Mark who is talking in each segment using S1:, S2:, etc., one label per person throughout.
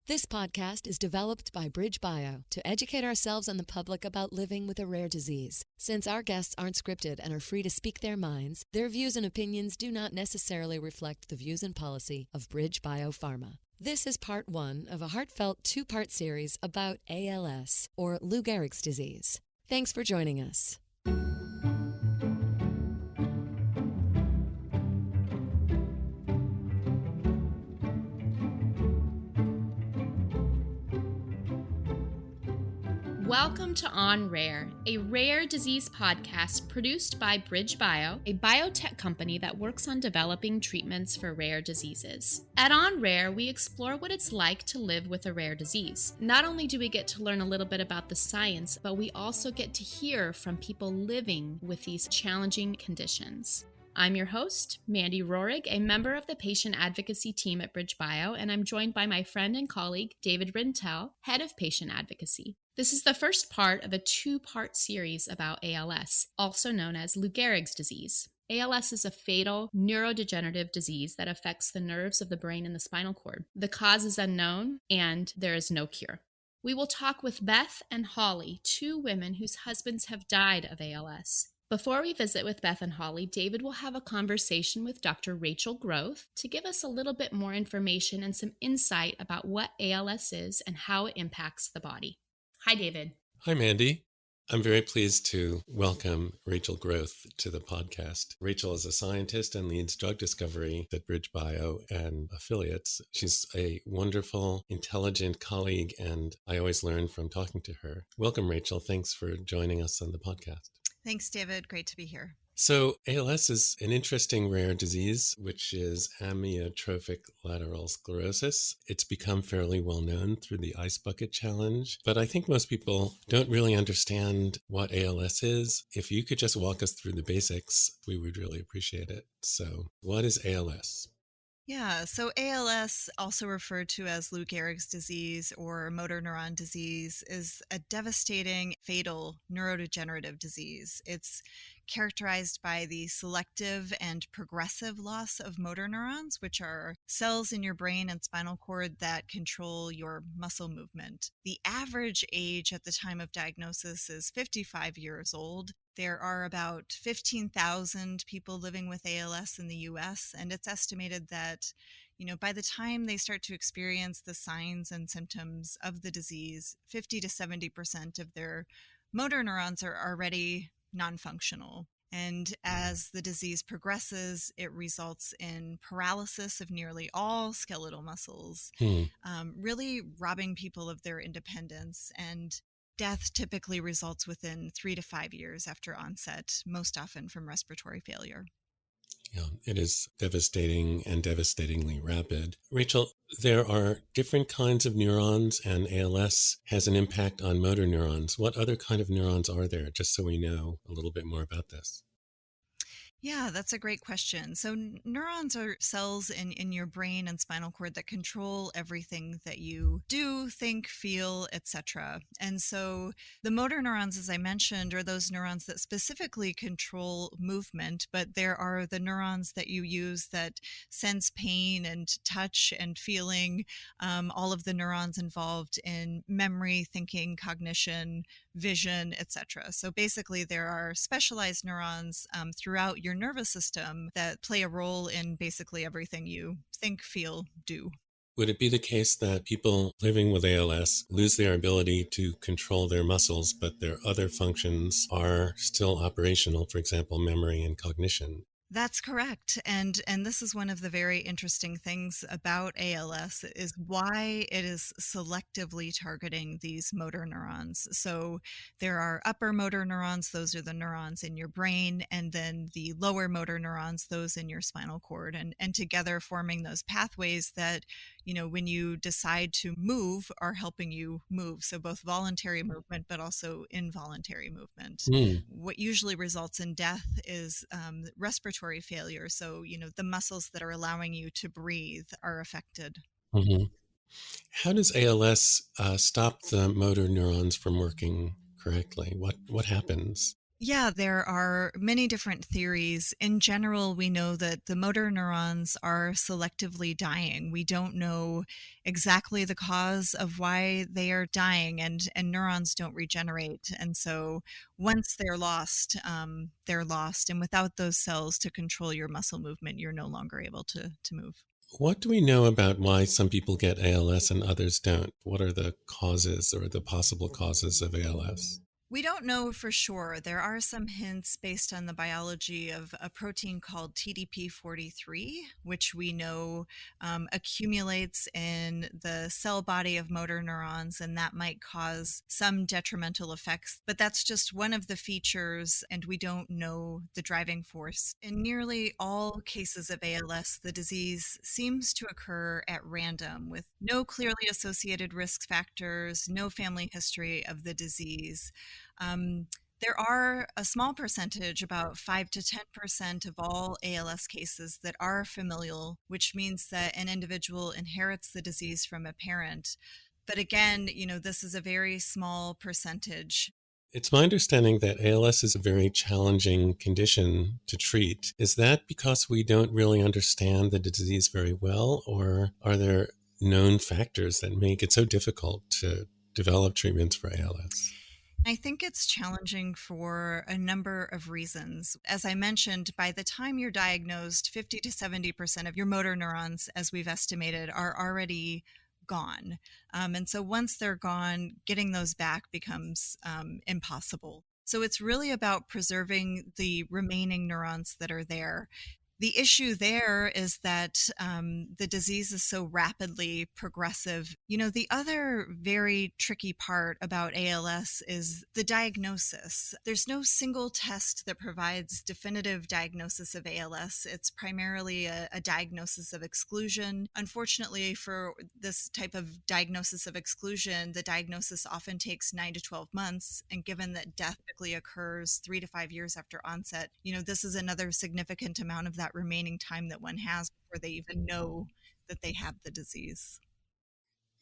S1: This podcast is developed by BridgeBio to educate ourselves and the public about living with a rare disease. Since our guests aren't scripted and are free to speak their minds, their views and opinions do not necessarily reflect the views and policy of BridgeBio Pharma. This is part one of a heartfelt two-part series about ALS, or Lou Gehrig's disease. Thanks for joining us.
S2: Welcome to On Rare, a rare disease podcast produced by BridgeBio, a biotech company that works on developing treatments for rare diseases. At On Rare, we explore what it's like to live with a rare disease. Not only do we get to learn a little bit about the science, but we also get to hear from people living with these challenging conditions. I'm your host, Mandy Rohrig, a member of the patient advocacy team at BridgeBio, and I'm joined by my friend and colleague, David Rintell, head of patient advocacy. This is the first part of a two-part series about ALS, also known as Lou Gehrig's disease. ALS is a fatal neurodegenerative disease that affects the nerves of the brain and the spinal cord. The cause is unknown, and there is no cure. We will talk with Beth and Holly, two women whose husbands have died of ALS. Before we visit with Beth and Holly, David will have a conversation with Dr. Rachel Groth to give us a little bit more information and some insight about what ALS is and how it impacts the body. Hi, David.
S3: Hi, Mandy. I'm very pleased to welcome Rachel Groth to the podcast. Rachel is a scientist and leads drug discovery at BridgeBio and affiliates. She's a wonderful, intelligent colleague, and I always learn from talking to her. Welcome, Rachel. Thanks for joining us on the podcast.
S4: Thanks, David. Great to be here.
S3: So ALS is an interesting rare disease, which is amyotrophic lateral sclerosis. It's become fairly well known through the Ice Bucket Challenge, but I think most people don't really understand what ALS is. If you could just walk us through the basics, we would really appreciate it. So what is ALS?
S4: Yeah, so ALS, also referred to as Lou Gehrig's disease or motor neuron disease, is a devastating, fatal neurodegenerative disease. It's characterized by the selective and progressive loss of motor neurons, which are cells in your brain and spinal cord that control your muscle movement. The average age at the time of diagnosis is 55 years old. There are about 15,000 people living with ALS in the US, and it's estimated that, by the time they start to experience the signs and symptoms of the disease, 50 to 70% of their motor neurons are already non-functional. And as the disease progresses, it results in paralysis of nearly all skeletal muscles, really robbing people of their independence. And death typically results within 3 to 5 years after onset, most often from respiratory failure.
S3: Yeah, it is devastating and devastatingly rapid. Rachel, there are different kinds of neurons, and ALS has an impact on motor neurons. What other kind of neurons are there, just so we know a little bit more about this?
S4: Yeah, that's a great question. So neurons are cells in your brain and spinal cord that control everything that you do, think, feel, etc. And so the motor neurons, as I mentioned, are those neurons that specifically control movement, but there are the neurons that you use that sense pain and touch and feeling, all of the neurons involved in memory, thinking, cognition, vision, etc. So basically, there are specialized neurons throughout your nervous system that play a role in basically everything you think, feel, do.
S3: Would it be the case that people living with ALS lose their ability to control their muscles, but their other functions are still operational, for example, memory and cognition?
S4: That's correct. And this is one of the very interesting things about ALS is why it is selectively targeting these motor neurons. So there are upper motor neurons, those are the neurons in your brain, and then the lower motor neurons, those in your spinal cord, and together forming those pathways that, when you decide to move, are helping you move. So both voluntary movement, but also involuntary movement. What usually results in death is respiratory failure. So, the muscles that are allowing you to breathe are affected.
S3: Mm-hmm. How does ALS stop the motor neurons from working correctly? What happens?
S4: Yeah, there are many different theories. In general, we know that the motor neurons are selectively dying. We don't know exactly the cause of why they are dying, and neurons don't regenerate. And so once they're lost, they're lost. And without those cells to control your muscle movement, you're no longer able to move.
S3: What do we know about why some people get ALS and others don't? What are the causes or the possible causes of ALS?
S4: We don't know for sure. There are some hints based on the biology of a protein called TDP43, which we know accumulates in the cell body of motor neurons, and that might cause some detrimental effects. But that's just one of the features, and we don't know the driving force. In nearly all cases of ALS, the disease seems to occur at random with no clearly associated risk factors, no family history of the disease. Um, there are a small percentage, about 5 to 10% of all ALS cases, that are familial, which means that an individual inherits the disease from a parent. But again, this is a very small percentage.
S3: It's my understanding that ALS is a very challenging condition to treat. Is that because we don't really understand the disease very well, or are there known factors that make it so difficult to develop treatments for ALS?
S4: I think it's challenging for a number of reasons. As I mentioned, by the time you're diagnosed, 50 to 70% of your motor neurons, as we've estimated, are already gone. And so once they're gone, getting those back becomes impossible. So it's really about preserving the remaining neurons that are there. The issue there is that the disease is so rapidly progressive. The other very tricky part about ALS is the diagnosis. There's no single test that provides definitive diagnosis of ALS. It's primarily a diagnosis of exclusion. Unfortunately, for this type of diagnosis of exclusion, the diagnosis often takes 9 to 12 months. And given that death typically occurs 3 to 5 years after onset, this is another significant amount of that remaining time that one has before they even know that they have the disease.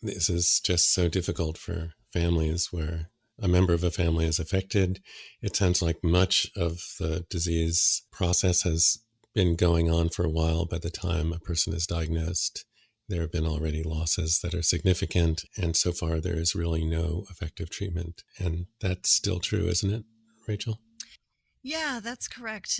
S3: This is just so difficult for families where a member of a family is affected. It sounds like much of the disease process has been going on for a while. By the time a person is diagnosed, there have been already losses that are significant, and so far there is really no effective treatment. And that's still true, isn't it, Rachel?
S4: Yeah, that's correct.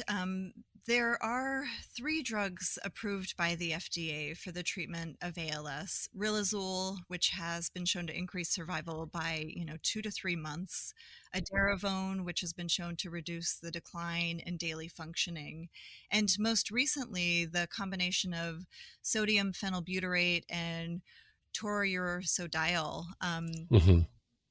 S4: There are 3 drugs approved by the FDA for the treatment of ALS. Riluzole, which has been shown to increase survival by 2 to 3 months. Edaravone, which has been shown to reduce the decline in daily functioning. And most recently, the combination of sodium phenylbutyrate and taurursodiol.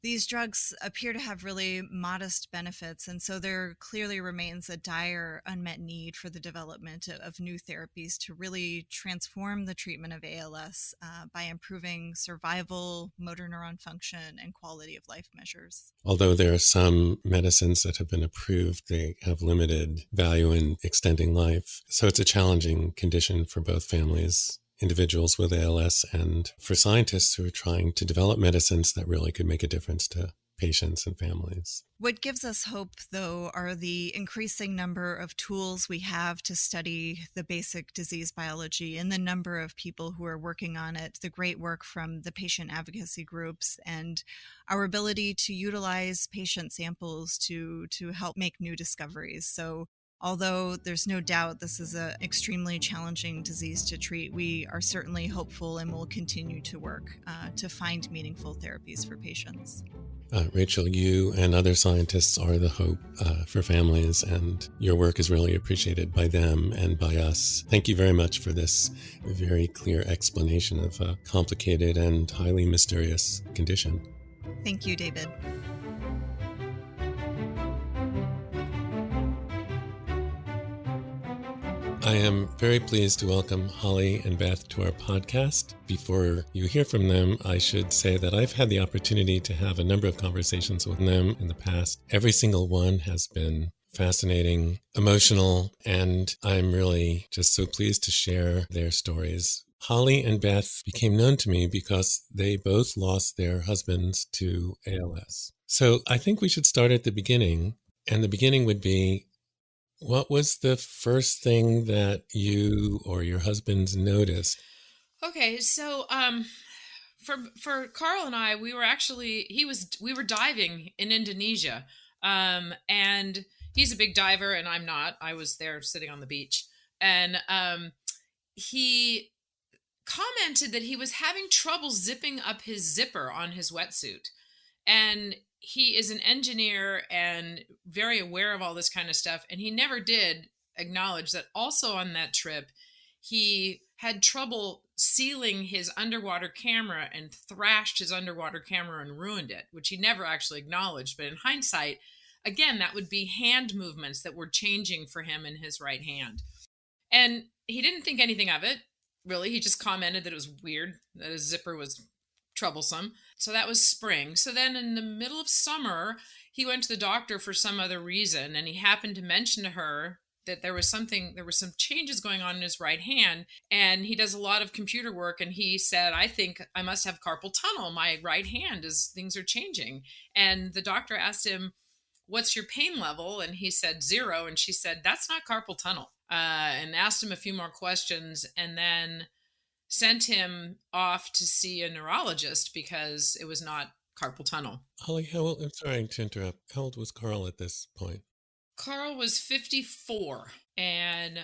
S4: These drugs appear to have really modest benefits, and so there clearly remains a dire unmet need for the development of new therapies to really transform the treatment of ALS by improving survival, motor neuron function, and quality of life measures.
S3: Although there are some medicines that have been approved, they have limited value in extending life. So it's a challenging condition for both families, individuals with ALS, and for scientists who are trying to develop medicines that really could make a difference to patients and families.
S4: What gives us hope, though, are the increasing number of tools we have to study the basic disease biology and the number of people who are working on it, the great work from the patient advocacy groups, and our ability to utilize patient samples to help make new discoveries. So although there's no doubt this is an extremely challenging disease to treat, we are certainly hopeful and will continue to work to find meaningful therapies for patients.
S3: Rachel, you and other scientists are the hope for families, and your work is really appreciated by them and by us. Thank you very much for this very clear explanation of a complicated and highly mysterious condition.
S4: Thank you, David.
S3: I am very pleased to welcome Holly and Beth to our podcast. Before you hear from them, I should say that I've had the opportunity to have a number of conversations with them in the past. Every single one has been fascinating, emotional, and I'm really just so pleased to share their stories. Holly and Beth became known to me because they both lost their husbands to ALS. So I think we should start at the beginning And the beginning would be, what was the first thing that you or your husband's noticed?
S5: Okay, so for Carl and I, we were diving in Indonesia, and he's a big diver and I'm not. I was there sitting on the beach, and he commented that he was having trouble zipping up his zipper on his wetsuit. And he is an engineer and very aware of all this kind of stuff. And he never did acknowledge that also on that trip, he had trouble sealing his underwater camera and thrashed his underwater camera and ruined it, which he never actually acknowledged. But in hindsight, again, that would be hand movements that were changing for him in his right hand. And he didn't think anything of it, really. He just commented that it was weird, that his zipper was troublesome. So that was spring. So then in the middle of summer, he went to the doctor for some other reason, and he happened to mention to her that there were some changes going on in his right hand, and he does a lot of computer work, and he said, I think I must have carpal tunnel. My right hand things are changing. And the doctor asked him, what's your pain level? And he said 0. And she said, that's not carpal tunnel. And asked him a few more questions, and then sent him off to see a neurologist because it was not carpal tunnel.
S3: Holly, I'm sorry to interrupt. How old was Carl at this point?
S5: Carl was 54 and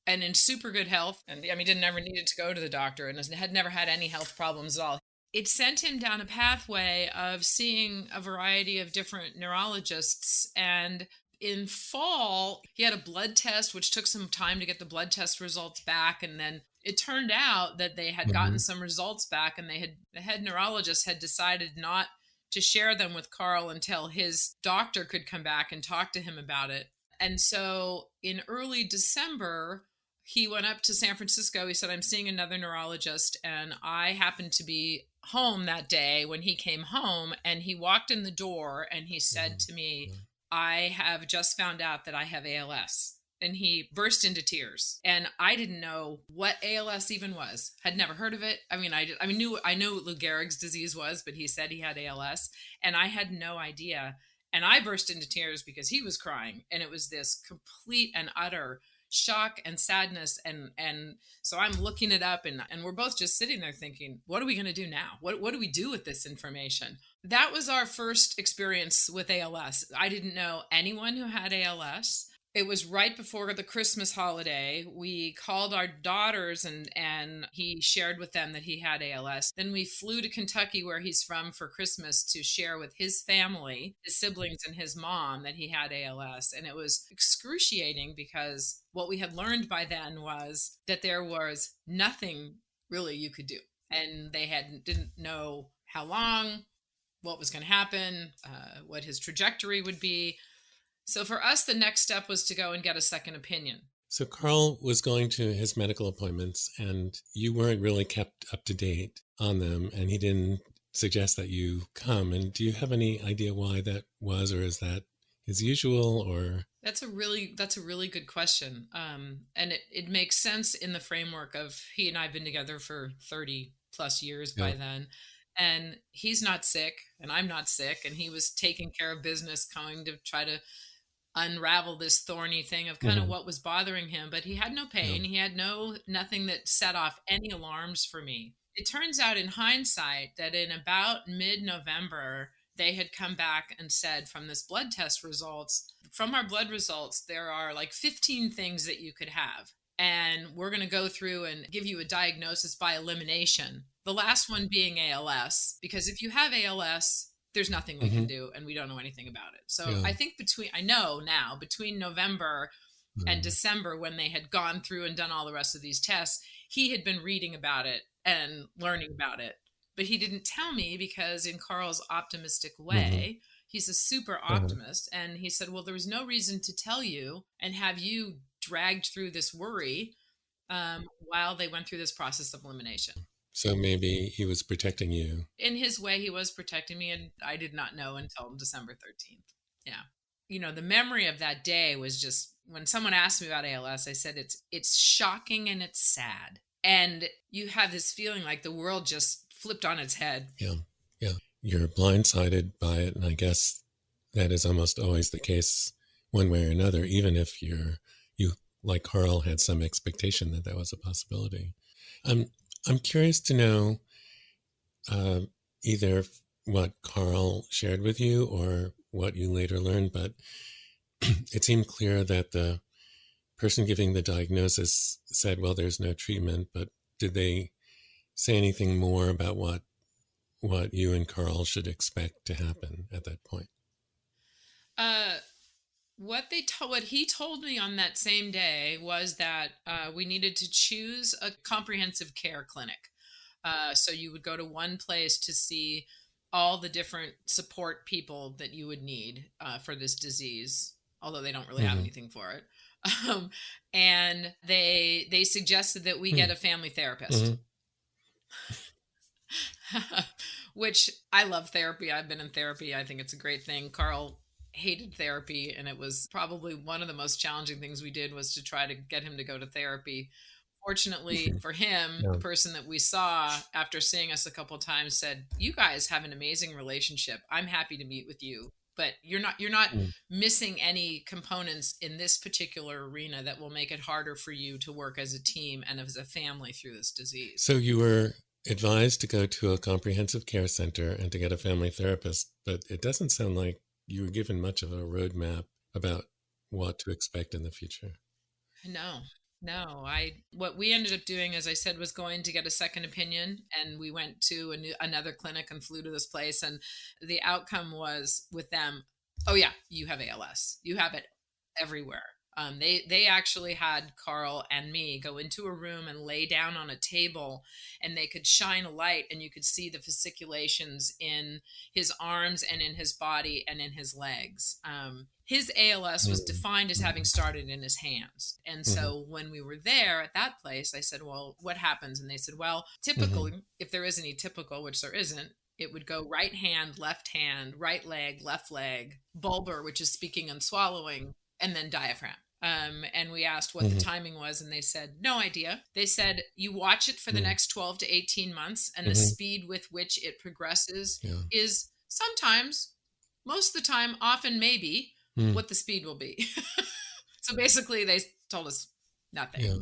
S5: in super good health. And I mean, never needed to go to the doctor and had never had any health problems at all. It sent him down a pathway of seeing a variety of different neurologists. And in fall, he had a blood test, which took some time to get the blood test results back. And then it turned out that they had gotten some results back, and the head neurologist had decided not to share them with Carl until his doctor could come back and talk to him about it. And so in early December, he went up to San Francisco. He said, I'm seeing another neurologist. And I happened to be home that day when he came home, and he walked in the door and he said to me, I have just found out that I have ALS. And he burst into tears. And I didn't know what ALS even was. Had never heard of it. I mean, I knew what Lou Gehrig's disease was, but he said he had ALS, and I had no idea. And I burst into tears because he was crying, and it was this complete and utter shock and sadness. And so I'm looking it up, and we're both just sitting there thinking, what are we going to do now? What do we do with this information? That was our first experience with ALS. I didn't know anyone who had ALS. It was right before the Christmas holiday. We called our daughters and he shared with them that he had ALS. Then we flew to Kentucky, where he's from, for Christmas to share with his family, his siblings and his mom, that he had ALS. And it was excruciating because what we had learned by then was that there was nothing really you could do. And they didn't know how long, what was going to happen, what his trajectory would be. So for us, the next step was to go and get a second opinion.
S3: So Carl was going to his medical appointments, and you weren't really kept up to date on them, and he didn't suggest that you come. And do you have any idea why that was, or is that his usual, or?
S5: That's a really good question. And it makes sense in the framework of he and I have been together for 30 plus years by then. And he's not sick and I'm not sick. And he was taking care of business, going to try to unravel this thorny thing of kind of what was bothering him. But he had no pain. He had nothing that set off any alarms for me. It turns out in hindsight that in about mid-November, they had come back and said from our blood results, there are like 15 things that you could have. And we're going to go through and give you a diagnosis by elimination. The last one being ALS, because if you have ALS, there's nothing we can do and we don't know anything about it. So I think between November and December, when they had gone through and done all the rest of these tests, he had been reading about it and learning about it. But he didn't tell me because in Carl's optimistic way, he's a super optimist. And he said, well, there was no reason to tell you and have you dragged through this worry while they went through this process of elimination.
S3: So maybe he was protecting you.
S5: In his way, he was protecting me, and I did not know until December 13th. Yeah. You know, the memory of that day was just, when someone asked me about ALS, I said, it's shocking and it's sad. And you have this feeling like the world just flipped on its head.
S3: Yeah. You're blindsided by it. And I guess that is almost always the case one way or another, even if you, like Carl, had some expectation that that was a possibility. I'm curious to know either what Carl shared with you or what you later learned, but it seemed clear that the person giving the diagnosis said, well, there's no treatment, but did they say anything more about what you and Carl should expect to happen at that point?
S5: What he told me on that same day was that we needed to choose a comprehensive care clinic. So you would go to one place to see all the different support people that you would need for this disease, although they don't really have anything for it. And they suggested that we get a family therapist, which I love therapy. I've been in therapy. I think it's a great thing. Carl hated therapy, and it was probably one of the most challenging things we did was to try to get him to go to therapy. Fortunately for him, the person that we saw after seeing us a couple of times said, "You guys have an amazing relationship. I'm happy to meet with you, but you're not missing any components in this particular arena that will make it harder for you to work as a team and as a family through this disease."
S3: So you were advised to go to a comprehensive care center and to get a family therapist, but it doesn't sound like you were given much of a roadmap about what to expect in the future.
S5: No. What we ended up doing, as I said, was going to get a second opinion, and we went to another clinic and flew to this place, and the outcome was with them, oh yeah, you have ALS. You have it everywhere. They actually had Carl and me go into a room and lay down on a table, and they could shine a light, and you could see the fasciculations in his arms and in his body and in his legs. His ALS was defined as having started in his hands. And so when we were there at that place, I said, well, what happens? And they said, well, typically, if there is any typical, which there isn't, it would go right hand, right leg, left leg, bulbar, which is speaking and swallowing, and then diaphragm. And we asked what the timing was, and they said, no idea. They said, you watch it for the next 12 to 18 months, and the speed with which it progresses is sometimes, most of the time, often maybe, what the speed will be. So basically, they told us nothing.
S3: Yeah.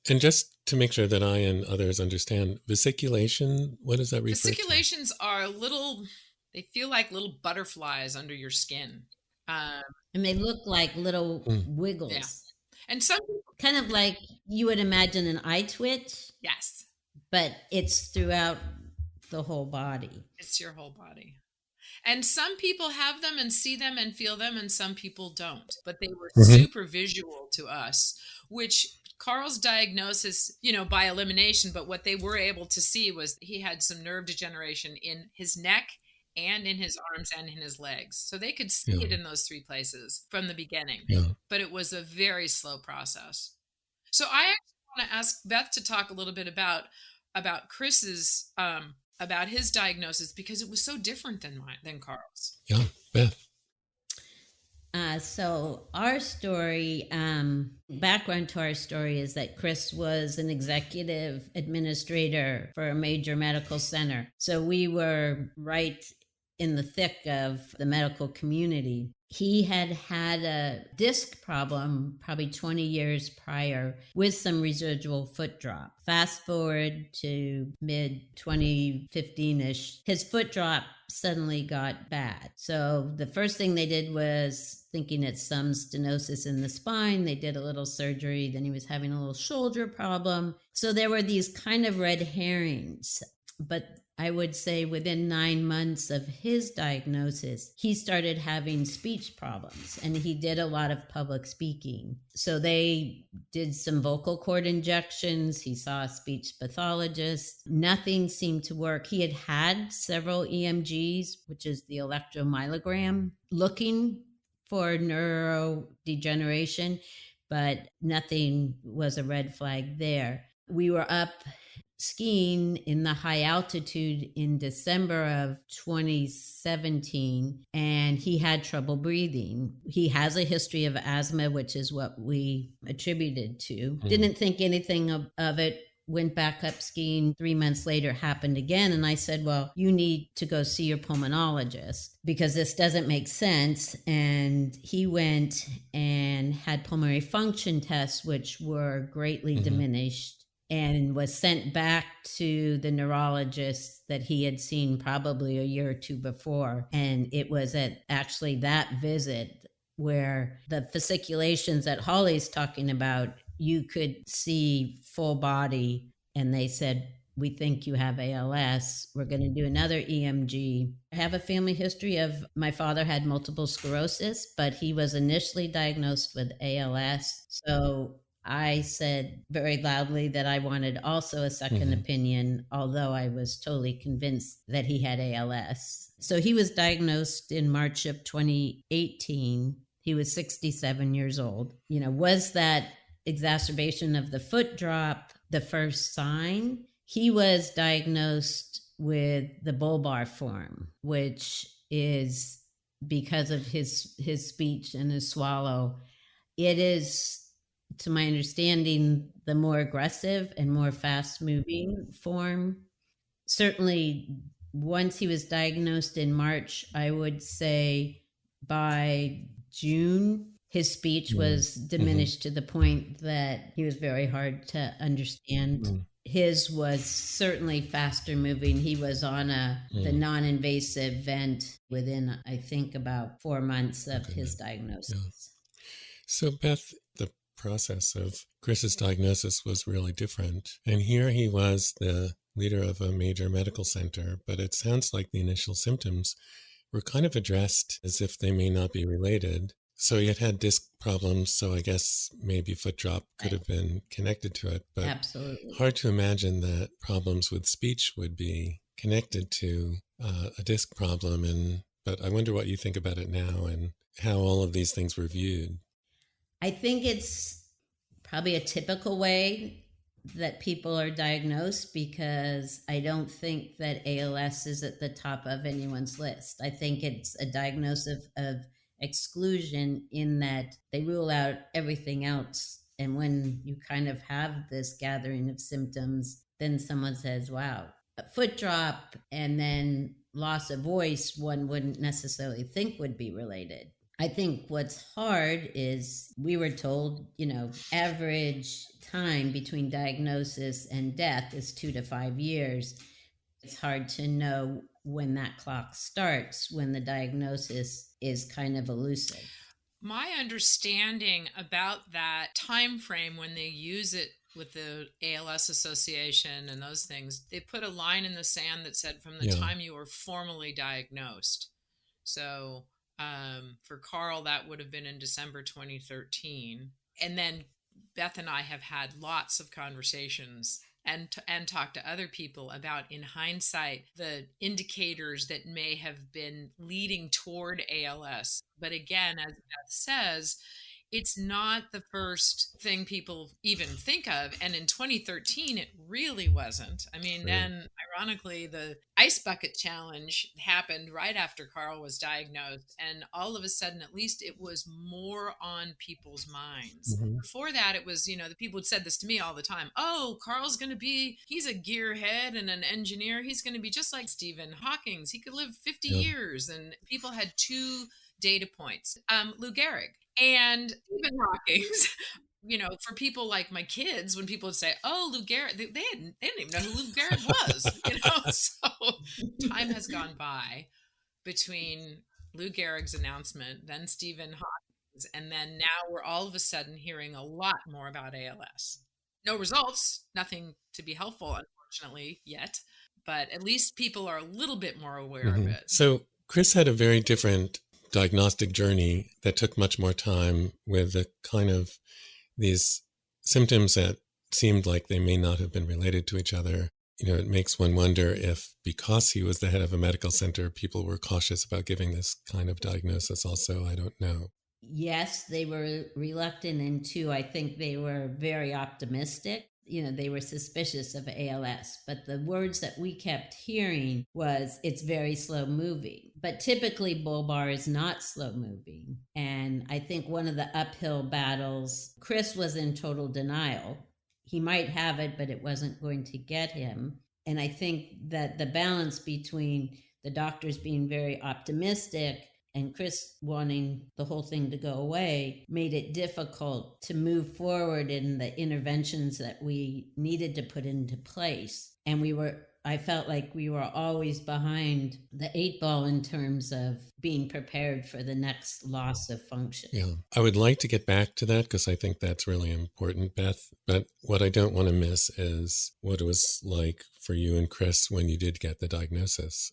S3: And just to make sure that I and others understand, vesiculation, what does that refer to?
S5: Vesiculations are they feel like little butterflies under your skin.
S6: And they look like little wiggles.
S5: Yeah. And some
S6: kind of like you would imagine an eye twitch.
S5: Yes.
S6: But it's throughout the whole body.
S5: It's your whole body. And some people have them and see them and feel them, and some people don't. But they were super visual to us, which Carl's diagnosis, by elimination, but what they were able to see was he had some nerve degeneration in his neck and in his arms and in his legs. So they could see it in those three places from the beginning. Yeah. But it was a very slow process. So I actually want to ask Beth to talk a little bit about Chris's about his diagnosis, because it was so different than Carl's.
S3: Yeah, Beth.
S6: So our story, background to our story is that Chris was an executive administrator for a major medical center. So we were right in the thick of the medical community. He had a disc problem probably 20 years prior with some residual foot drop. Fast forward to mid-2015-ish, his foot drop suddenly got bad. So the first thing they did was thinking it's some stenosis in the spine. They did a little surgery. Then he was having a little shoulder problem. So there were these kind of red herrings. But I would say within 9 months of his diagnosis, he started having speech problems, and he did a lot of public speaking. So they did some vocal cord injections. He saw a speech pathologist. Nothing seemed to work. He had several EMGs, which is the electromyogram, looking for neurodegeneration, but nothing was a red flag there. We were up skiing in the high altitude in December of 2017, and he had trouble breathing. He has a history of asthma, which is what we attributed to. Didn't think anything of it went back up skiing 3 months later, happened again. And I said, well, you need to go see your pulmonologist because this doesn't make sense. And he went and had pulmonary function tests, which were greatly diminished, and was sent back to the neurologist that he had seen probably a year or two before. And it was at actually that visit where the fasciculations that Holly's talking about, you could see full body. And they said, we think you have ALS. We're going to do another EMG. I have a family history of my father had multiple sclerosis, but he was initially diagnosed with ALS. So I said very loudly that I wanted also a second opinion, although I was totally convinced that he had ALS. So he was diagnosed in March of 2018. He was 67 years old. Was that exacerbation of the foot drop the first sign? He was diagnosed with the bulbar form, which is because of his speech and his swallow. It is, to my understanding, the more aggressive and more fast-moving form. Certainly, once he was diagnosed in March, I would say by June, his speech was diminished to the point that he was very hard to understand. His was certainly faster moving. He was on the non-invasive vent within, I think, about 4 months of his diagnosis.
S3: Yeah. So, Beth, the process of Chris's diagnosis was really different. And here he was the leader of a major medical center, but it sounds like the initial symptoms were kind of addressed as if they may not be related. So he had disc problems, so I guess maybe foot drop could have been connected to it. But
S6: absolutely
S3: hard to imagine that problems with speech would be connected to a disc problem. But I wonder what you think about it now and how all of these things were viewed.
S6: I think it's probably a typical way that people are diagnosed, because I don't think that ALS is at the top of anyone's list. I think it's a diagnosis of exclusion in that they rule out everything else. And when you kind of have this gathering of symptoms, then someone says, wow, a foot drop and then loss of voice, one wouldn't necessarily think would be related. I think what's hard is we were told, average time between diagnosis and death is 2 to 5 years. It's hard to know when that clock starts, when the diagnosis is kind of elusive.
S5: My understanding about that time frame when they use it with the ALS Association and those things, they put a line in the sand that said from the time you were formally diagnosed. So for Carl, that would have been in December 2013. And then Beth and I have had lots of conversations and talked to other people about, in hindsight, the indicators that may have been leading toward ALS. But again, as Beth says, it's not the first thing people even think of. And in 2013, it really wasn't. I mean, then ironically, the ice bucket challenge happened right after Carl was diagnosed. And all of a sudden, at least it was more on people's minds. Before that, it was, the people had said this to me all the time. Oh, Carl's going to be, he's a gearhead and an engineer. He's going to be just like Stephen Hawking. He could live 50 years. And people had two data points. Lou Gehrig. And Stephen Hawking's, for people like my kids, when people would say, "Oh, Lou Gehrig," they didn't even know who Lou Gehrig was. So time has gone by between Lou Gehrig's announcement, then Stephen Hawking's, and then now we're all of a sudden hearing a lot more about ALS. No results, nothing to be helpful, unfortunately, yet, but at least people are a little bit more aware of it.
S3: So Chris had a very different diagnostic journey that took much more time, with the kind of these symptoms that seemed like they may not have been related to each other. It makes one wonder if, because he was the head of a medical center, people were cautious about giving this kind of diagnosis also. I don't know.
S6: Yes, they were reluctant, and two, I think they were very optimistic. They were suspicious of ALS, but the words that we kept hearing was it's very slow moving. But typically bulbar is not slow moving. And I think one of the uphill battles, Chris was in total denial. he might have it, but it wasn't going to get him. And I think that the balance between the doctors being very optimistic and Chris wanting the whole thing to go away made it difficult to move forward in the interventions that we needed to put into place. And I felt like we were always behind the 8 ball in terms of being prepared for the next loss of function.
S3: Yeah, I would like to get back to that because I think that's really important, Beth. But what I don't want to miss is what it was like for you and Chris when you did get the diagnosis.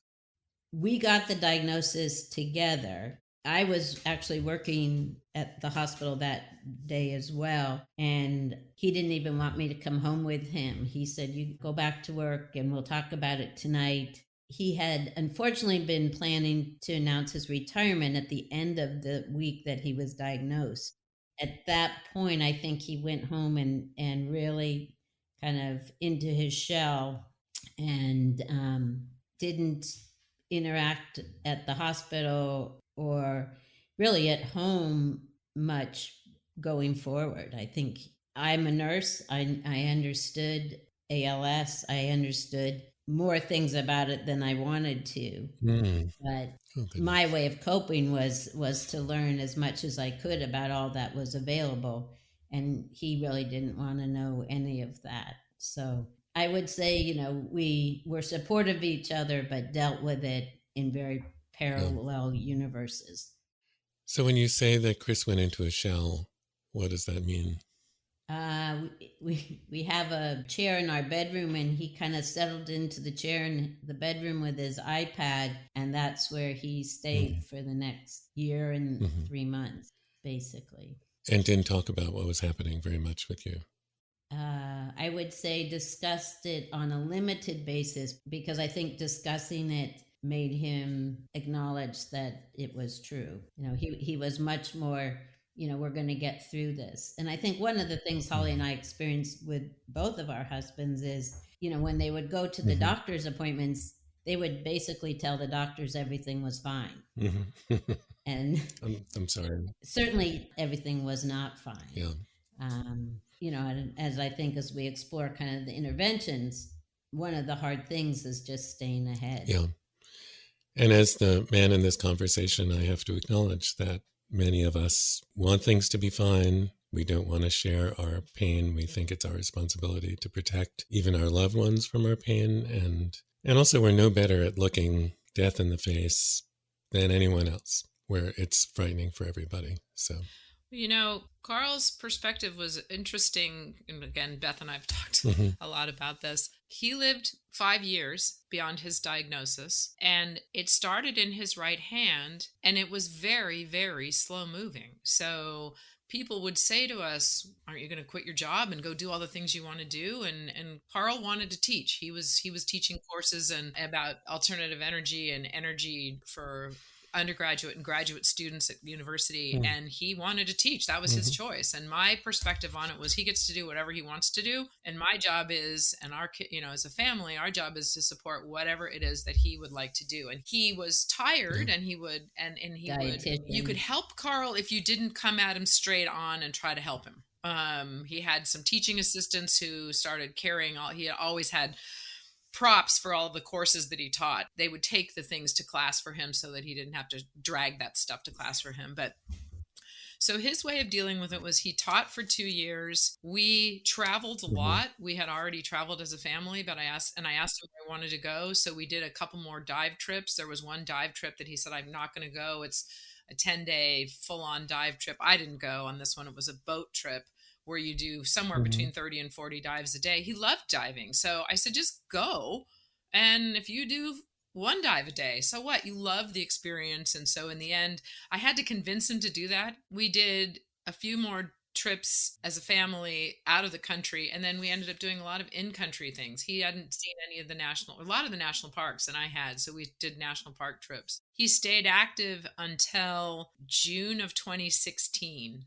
S6: We got the diagnosis together. I was actually working at the hospital that day as well, and he didn't even want me to come home with him. He said, "You go back to work and we'll talk about it tonight." He had unfortunately been planning to announce his retirement at the end of the week that he was diagnosed. At that point, I think he went home and really kind of into his shell and didn't interact at the hospital or really at home much going forward. I think I'm a nurse. I understood ALS. I understood more things about it than I wanted to. But my way of coping was to learn as much as I could about all that was available. And he really didn't want to know any of that. So I would say, we were supportive of each other, but dealt with it in very parallel universes.
S3: So when you say that Chris went into a shell, what does that mean?
S6: We have a chair in our bedroom, and he kind of settled into the chair in the bedroom with his iPad, and that's where he stayed for the next year and 3 months, basically.
S3: And didn't talk about what was happening very much with you.
S6: I would say discussed it on a limited basis because I think discussing it made him acknowledge that it was true. He was much more, we're going to get through this. And I think one of the things Holly and I experienced with both of our husbands is, when they would go to the doctor's appointments, they would basically tell the doctors everything was fine. And
S3: I'm sorry.
S6: Certainly everything was not fine.
S3: Yeah.
S6: And as I think as we explore kind of the interventions, one of the hard things is just staying ahead.
S3: Yeah. And as the man in this conversation, I have to acknowledge that many of us want things to be fine. We don't want to share our pain. We think it's our responsibility to protect even our loved ones from our pain. And also we're no better at looking death in the face than anyone else, where it's frightening for everybody. So,
S5: Carl's perspective was interesting. And again, Beth and I have talked a lot about this. He lived 5 years beyond his diagnosis, and it started in his right hand, and it was very, very slow moving. So people would say to us, "Aren't you going to quit your job and go do all the things you want to do?" And Carl wanted to teach. He was teaching courses about alternative energy and energy for undergraduate and graduate students at university, and he wanted to teach. That was his choice. And my perspective on it was he gets to do whatever he wants to do, and my job is, and our as a family, our job is to support whatever it is that he would like to do. And he was tired, and he would you could help Carl if you didn't come at him straight on and try to help him. He had some teaching assistants who started carrying he had always had props for all the courses that he taught. They would take the things to class for him so that he didn't have to drag that stuff to class for him. But so his way of dealing with it was he taught for 2 years. We traveled a lot. We had already traveled as a family, but I asked him where I wanted to go. So we did a couple more dive trips. There was one dive trip that he said, "I'm not going to go. It's a 10-day full-on dive trip." I didn't go on this one. It was a boat trip where you do somewhere between 30 and 40 dives a day. He loved diving. So I said, just go. And if you do 1 dive a day, so what? You love the experience. And so in the end, I had to convince him to do that. We did a few more trips as a family out of the country. And then we ended up doing a lot of in-country things. He hadn't seen a lot of the national parks than I had. So we did national park trips. He stayed active until June of 2016.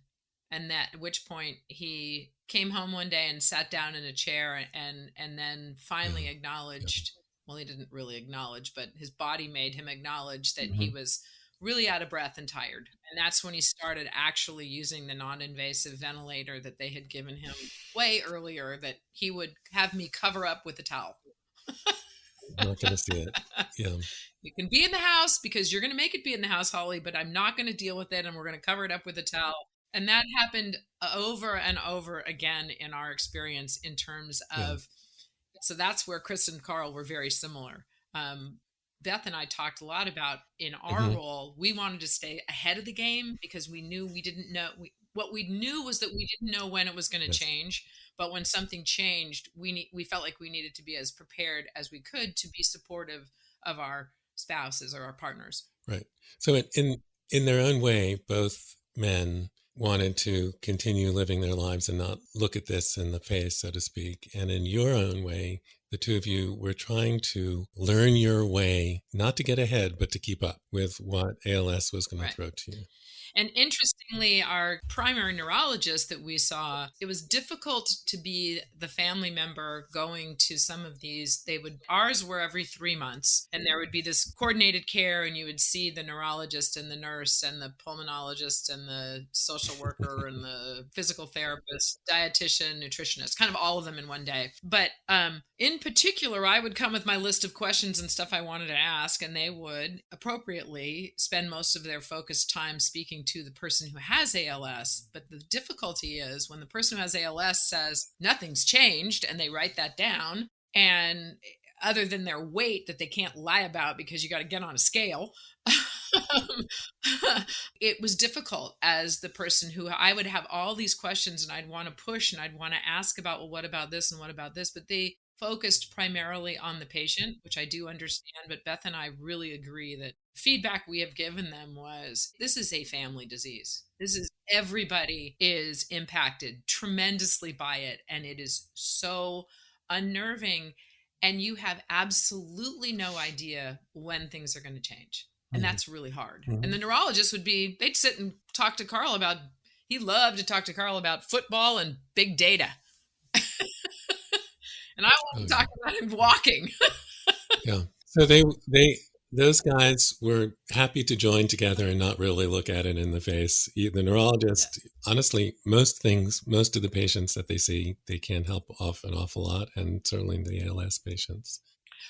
S5: And at which point he came home one day and sat down in a chair and then finally acknowledged, well, he didn't really acknowledge, but his body made him acknowledge that he was really out of breath and tired. And that's when he started actually using the non-invasive ventilator that they had given him way earlier, that he would have me cover up with a towel.
S3: I'm not going to see it. Yeah.
S5: You can be in the house because you're going to make it be in the house, Holly, but I'm not going to deal with it, and we're going to cover it up with a towel. And that happened over and over again in our experience in terms of, so that's where Chris and Carl were very similar. Beth and I talked a lot about in our role, we wanted to stay ahead of the game because we knew we didn't know. What we knew was that we didn't know when it was going to change. But when something changed, we felt like we needed to be as prepared as we could to be supportive of our spouses or our partners.
S3: Right. So in their own way, both men wanted to continue living their lives and not look at this in the face, so to speak. And in your own way, the two of you were trying to learn your way, not to get ahead, but to keep up with what ALS was going to throw to you.
S5: And interestingly, our primary neurologist that we saw, it was difficult to be the family member going to some of these. Ours were every 3 months, and there would be this coordinated care, and you would see the neurologist and the nurse and the pulmonologist and the social worker and the physical therapist, dietitian, nutritionist, kind of all of them in one day. But in particular, I would come with my list of questions and stuff I wanted to ask, and they would appropriately spend most of their focused time speaking to the person who has ALS. But the difficulty is when the person who has ALS says nothing's changed and they write that down, and other than their weight that they can't lie about because you got to get on a scale, it was difficult as the person who I would have all these questions and I'd want to push and I'd want to ask about, well, what about this and what about this? But they focused primarily on the patient, which I do understand. But Beth and I really agree that feedback we have given them was, this is a family disease. Everybody is impacted tremendously by it. And it is so unnerving. And you have absolutely no idea when things are going to change. And that's really hard. And the neurologist they'd sit and talk to Carl he loved to talk to Carl about football and big data. And I want to talk about him walking.
S3: Yeah. So those guys were happy to join together and not really look at it in the face. The neurologist, honestly, most of the patients that they see, they can help off an awful lot, and certainly the ALS patients.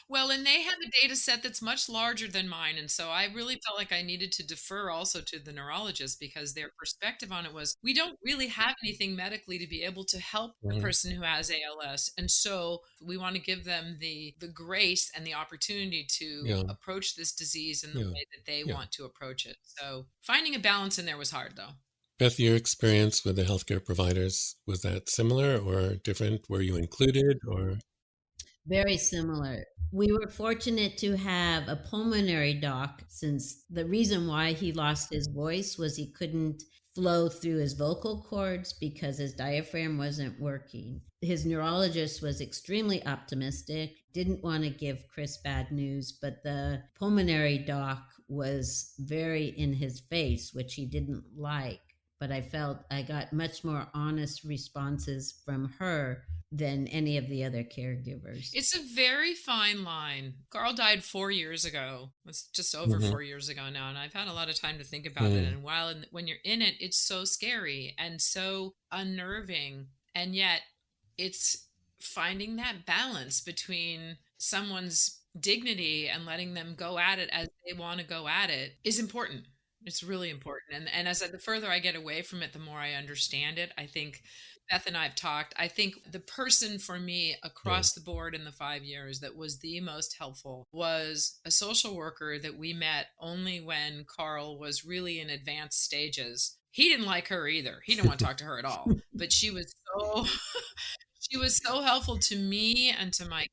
S5: Well, and they have a data set that's much larger than mine. And so I really felt like I needed to defer also to the neurologist because their perspective on it was, we don't really have anything medically to be able to help the person who has ALS. And so we want to give them the grace and the opportunity to approach this disease in the way that they want to approach it. So finding a balance in there was hard, though.
S3: Beth, your experience with the healthcare providers, was that similar or different? Were you included or?
S6: Very similar. We were fortunate to have a pulmonary doc, since the reason why he lost his voice was he couldn't flow through his vocal cords because his diaphragm wasn't working. His neurologist was extremely optimistic, didn't want to give Chris bad news, but the pulmonary doc was very in his face, which he didn't like. But I felt I got much more honest responses from her than any of the other caregivers.
S5: It's a very fine line. Carl died 4 years ago. It's just over 4 years ago now, and I've had a lot of time to think about it. And when you're in it, it's so scary and so unnerving. And yet it's finding that balance between someone's dignity and letting them go at it as they want to go at it is important. It's really important. And the further I get away from it, the more I understand it. I think Beth and I have talked. I think the person for me across the board in the 5 years that was the most helpful was a social worker that we met only when Carl was really in advanced stages. He didn't like her either. He didn't want to talk to her at all. But she was so helpful to me and to my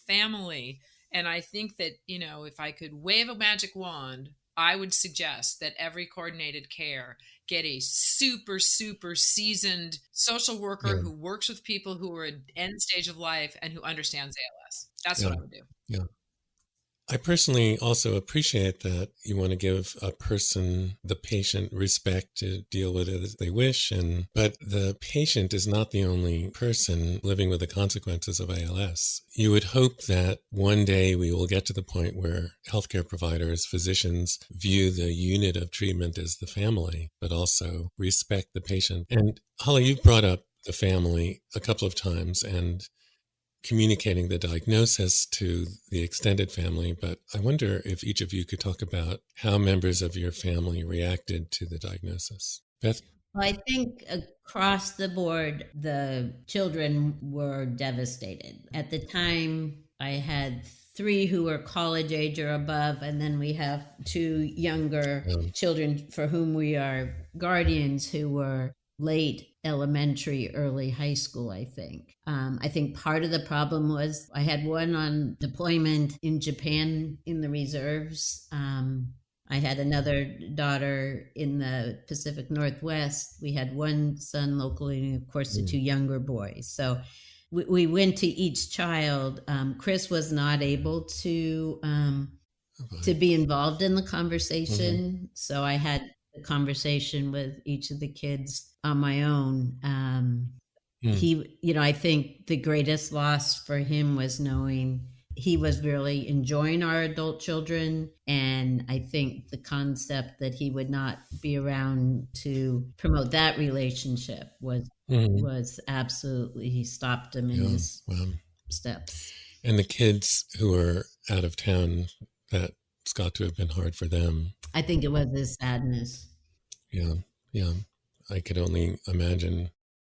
S5: family. And I think that, if I could wave a magic wand, I would suggest that every coordinated care get a super, super seasoned social worker who works with people who are at end stage of life and who understands ALS. That's what I would do.
S3: Yeah. I personally also appreciate that you want to give a person, the patient, respect to deal with it as they wish. But the patient is not the only person living with the consequences of ALS. You would hope that one day we will get to the point where healthcare providers, physicians view the unit of treatment as the family, but also respect the patient. And Holly, you've brought up the family a couple of times and communicating the diagnosis to the extended family, but I wonder if each of you could talk about how members of your family reacted to the diagnosis. Beth?
S6: Well, I think across the board, the children were devastated. At the time, I had 3 who were college age or above, and then we have 2 younger children for whom we are guardians who were late elementary, early high school, I think. I think part of the problem was I had one on deployment in Japan in the reserves. I had another daughter in the Pacific Northwest. We had one son locally, and of course, the 2 younger boys. So we went to each child. Chris was not able to be involved in the conversation. So I had a conversation with each of the kids on my own. He, I think the greatest loss for him was knowing he was really enjoying our adult children. And I think the concept that he would not be around to promote that relationship was absolutely, he stopped him in his steps.
S3: And the kids who were out of town, that's got to have been hard for them.
S6: I think it was his sadness.
S3: Yeah. I could only imagine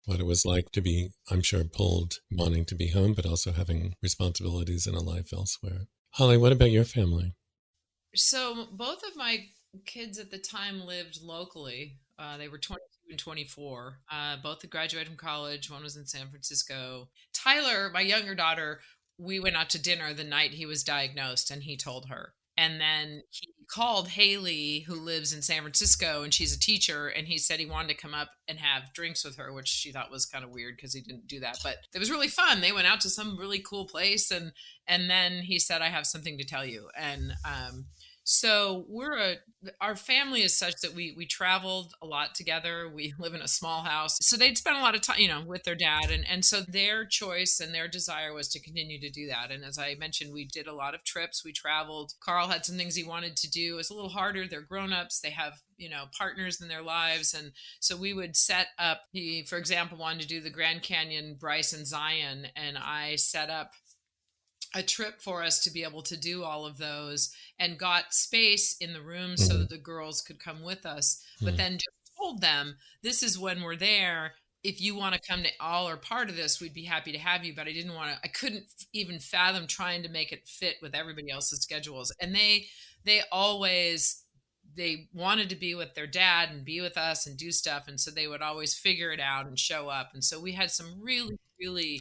S3: what it was like to be, I'm sure, pulled, wanting to be home, but also having responsibilities in a life elsewhere. Holly, what about your family?
S5: So both of my kids at the time lived locally. They were 22 and 24. Both had graduated from college. One was in San Francisco. Tyler, my younger daughter, we went out to dinner the night he was diagnosed, and he told her. And then he called Haley, who lives in San Francisco, and she's a teacher, and he said he wanted to come up and have drinks with her, which she thought was kind of weird because he didn't do that. But it was really fun. They went out to some really cool place, and then he said, I have something to tell you. And so our family is such that we traveled a lot together. We live in a small house. So they'd spend a lot of time, with their dad. And so their choice and their desire was to continue to do that. And as I mentioned, we did a lot of trips. We traveled. Carl had some things he wanted to do. It was a little harder. They're grown-ups. They have, partners in their lives. And so we would set up, he, for example, wanted to do the Grand Canyon, Bryce and Zion. And I set up a trip for us to be able to do all of those and got space in the room so that the girls could come with us, but then just told them, this is when we're there. If you want to come to all or part of this, we'd be happy to have you. But I couldn't even fathom trying to make it fit with everybody else's schedules. And they wanted to be with their dad and be with us and do stuff. And so they would always figure it out and show up. And so we had some really, really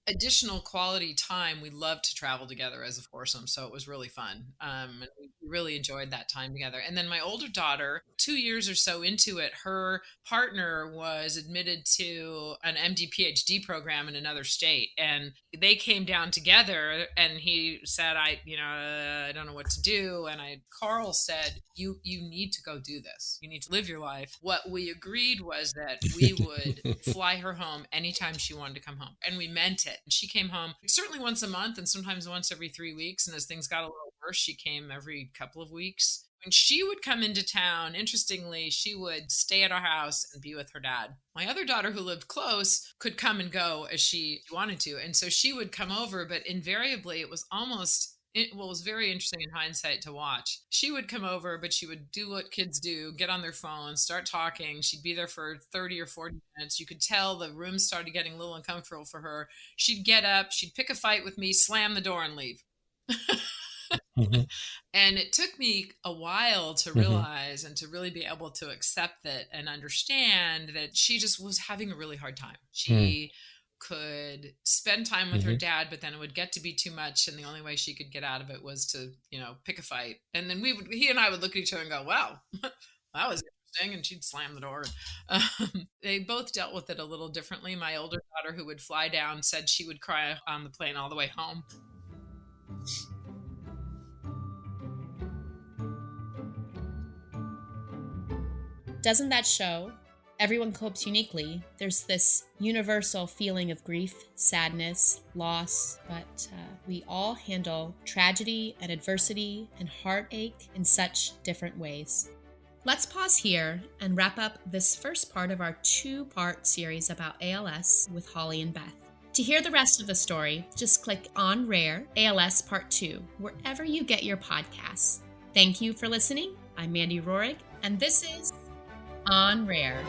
S5: additional quality time. We loved to travel together as a foursome, so it was really fun. And we really enjoyed that time together. And then my older daughter, 2 years or so into it, her partner was admitted to an MD Ph.D. program in another state, and they came down together. And he said, I don't know what to do. And Carl said, you need to go do this. You need to live your life. What we agreed was that we would fly her home anytime she wanted to come home, and we meant it. She came home certainly once a month and sometimes once every 3 weeks. And as things got a little worse, she came every couple of weeks. When she would come into town, interestingly, she would stay at our house and be with her dad. My other daughter, who lived close, could come and go as she wanted to. And so she would come over, but invariably it was very interesting in hindsight to watch. She would come over, but she would do what kids do, get on their phone, start talking. She'd be there for 30 or 40 minutes. You could tell the room started getting a little uncomfortable for her. She'd get up, she'd pick a fight with me, slam the door, and leave. And it took me a while to realize and to really be able to accept that and understand that she just was having a really hard time. She could spend time with her dad, but then it would get to be too much. And the only way she could get out of it was to, pick a fight. And then he and I would look at each other and go, wow, that was interesting. And she'd slam the door. They both dealt with it a little differently. My older daughter, who would fly down, said she would cry on the plane all the way home.
S2: Doesn't that show? Everyone copes uniquely. There's this universal feeling of grief, sadness, loss, but we all handle tragedy and adversity and heartache in such different ways. Let's pause here and wrap up this first part of our 2-part series about ALS with Holly and Beth. To hear the rest of the story, just click on Rare ALS Part 2, wherever you get your podcasts. Thank you for listening. I'm Mandy Rohrig, and this is On Rare.